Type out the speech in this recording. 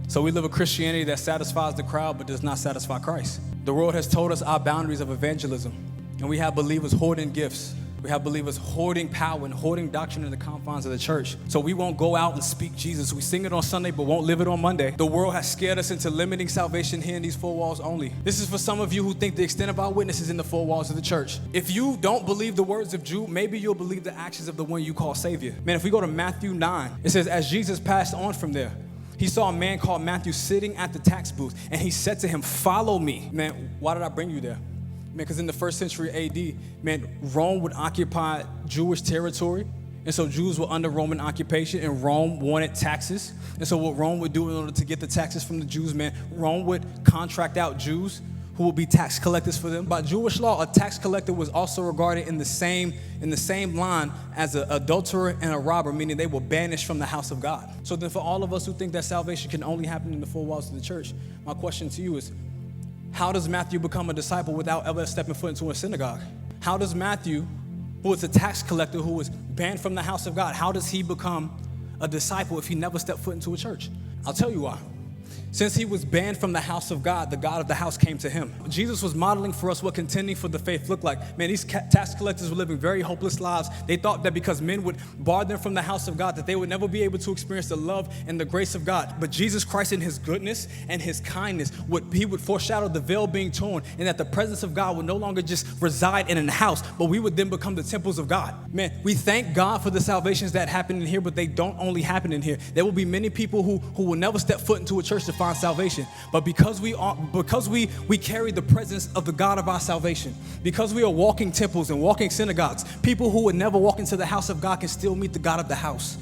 So we live a Christianity that satisfies the crowd but does not satisfy Christ. The world has told us our boundaries of evangelism, and we have believers hoarding gifts. We have believers hoarding power and hoarding doctrine in the confines of the church. So we won't go out and speak Jesus. We sing it on Sunday but won't live it on Monday. The world has scared us into limiting salvation here in these four walls only. This is for some of you who think the extent of our witness is in the four walls of the church. If you don't believe the words of Jude, maybe you'll believe the actions of the one you call Savior. Man, if we go to Matthew 9, it says, as Jesus passed on from there, he saw a man called Matthew sitting at the tax booth, and he said to him, follow me. Man, why did I bring you there? Man, because in the first century AD, man, Rome would occupy Jewish territory. And so Jews were under Roman occupation, and Rome wanted taxes. And so what Rome would do in order to get the taxes from the Jews, man, Rome would contract out Jews who would be tax collectors for them. By Jewish law, a tax collector was also regarded in the same line as an adulterer and a robber, meaning they were banished from the house of God. So then for all of us who think that salvation can only happen in the four walls of the church, my question to you is, how does Matthew become a disciple without ever stepping foot into a synagogue? How does Matthew, who is a tax collector, who was banned from the house of God, how does he become a disciple if he never stepped foot into a church? I'll tell you why. Since he was banned from the house of God, the God of the house came to him. Jesus was modeling for us what contending for the faith looked like. Man, these tax collectors were living very hopeless lives. They thought that because men would bar them from the house of God, that they would never be able to experience the love and the grace of God. But Jesus Christ, in his goodness and his kindness, he would foreshadow the veil being torn, and that the presence of God would no longer just reside in a house, but we would then become the temples of God. Man, we thank God for the salvations that happen in here, but they don't only happen in here. There will be many people who will never step foot into a church to find salvation, but because we carry the presence of the God of our salvation, because we are walking temples and walking synagogues, people who would never walk into the house of God can still meet the God of the house.